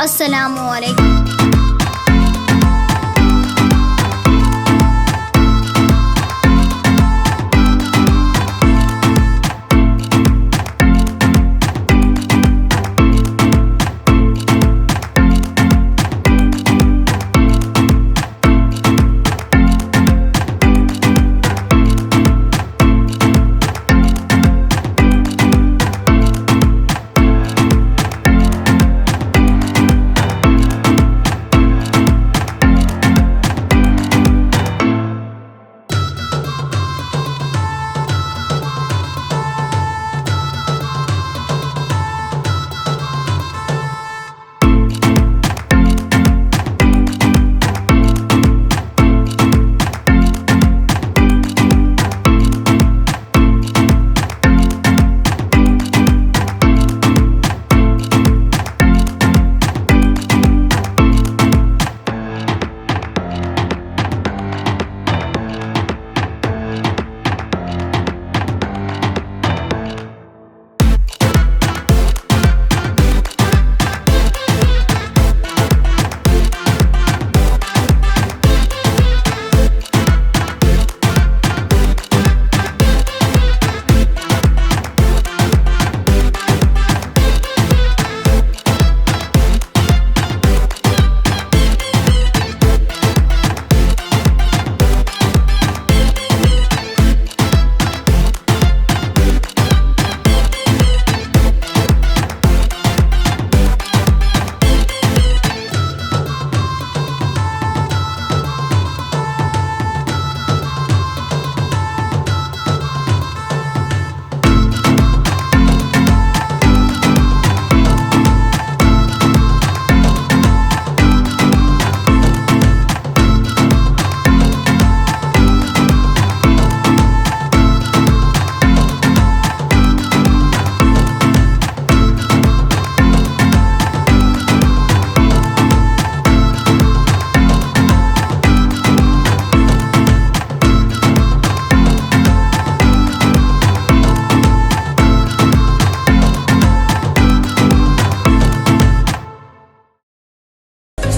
अस्सलामुअलैकुम।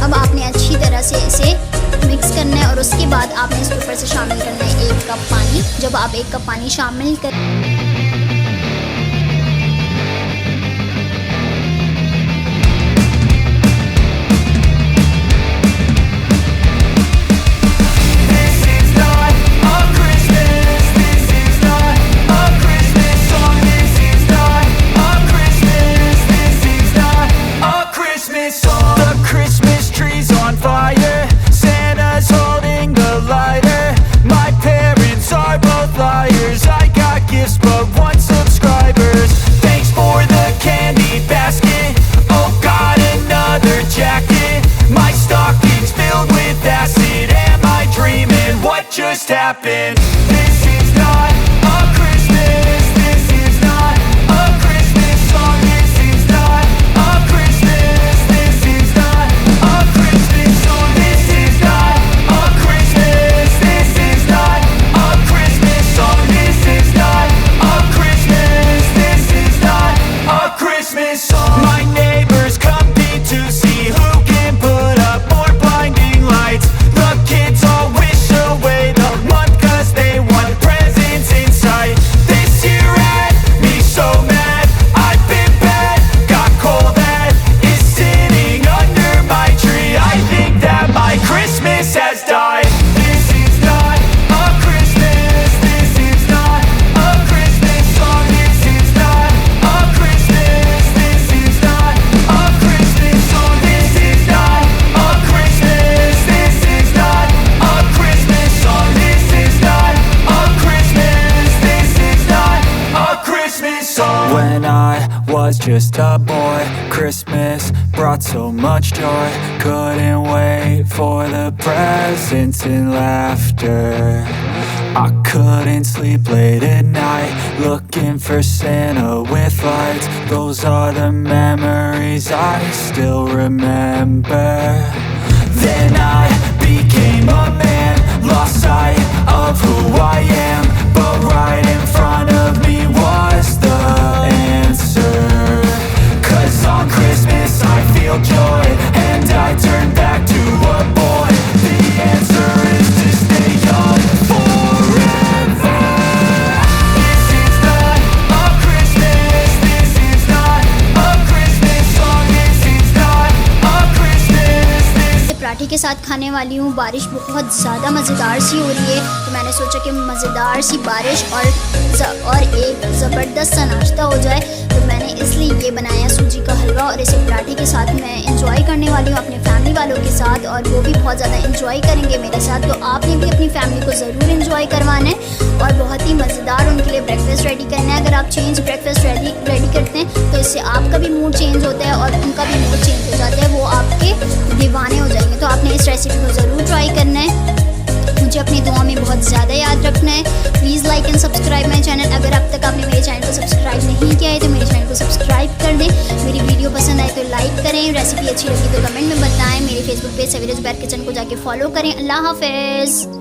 अब आपने अच्छी तरह से इसे मिक्स करना है और उसके बाद आपने इसके ऊपर से शामिल करना है 1 कप पानी। जब आप 1 कप पानी शामिल कर just happened. This is not a Christmas. This is not a Christmas song. This is not a Christmas. This is not a Christmas song. This is not a Christmas. This is not a Christmas song. This is not a Christmas. This is not a Christmas song. My neighbors compete to see who can put up more blinding lights. The kids all wish away the month 'cause they want presents in sight. This year had me so mad, I've been bad, got coal that is sitting under my tree. I think that my Christmas has died. This is not a Christmas. This is not a Christmas song. This is not a Christmas. This is not a Christmas song. This is not a Christmas. This is not a Christmas song. This is not a Christmas. This is not a Christmas song. When I was just a boy, Christmas brought so much joy. Couldn't wait for the presents and laughter. I couldn't sleep late at night, looking for Santa with lights. Those are the memories I still remember. Then I became a man, lost sight of who I am, but right in front of me was the answer. 'Cause on Christmas I feel joy के साथ खाने वाली हूँ। बारिश बहुत ज़्यादा मज़ेदार सी हो रही है, तो मैंने सोचा कि मज़ेदार सी बारिश और एक ज़बरदस्त सा नाश्ता हो जाए, तो मैंने इसलिए ये बनाया सूजी का हलवा और इसे पराठे के साथ मैं इंजॉय करने वाली हूँ अपने फैमिली वालों के साथ, और वो भी बहुत ज़्यादा इंजॉय करेंगे मेरे साथ। तो आपने भी अपनी फैमिली को ज़रूर इंजॉय करवाना है और बहुत ही मज़ेदार उनके लिए ब्रेकफास्ट रेडी करना है। अगर आप चेंज ब्रेकफास्ट रेडी करते हैं तो इससे आपका भी मूड चेंज होता है और उनका भी मूड चेंज हो जाता है, वो आपके दीवाने हो जाएंगे। तो आपने इस रेसिपी को ज़रूर ट्राई करना है। मुझे अपनी दुआ में बहुत ज़्यादा याद रखना है। Please like and subscribe my channel. अगर अब तक आपने मेरे चैनल को सब्सक्राइब नहीं किया है तो मेरे चैनल को सब्सक्राइब कर दें। मेरी वीडियो पसंद आए तो लाइक करें, रेसिपी अच्छी लगी तो कमेंट में बताएं। मेरे फेसबुक पेज सवेरा ज़ुबैर किचन को जाके फॉलो करें। अल्लाह हाफ़िज़।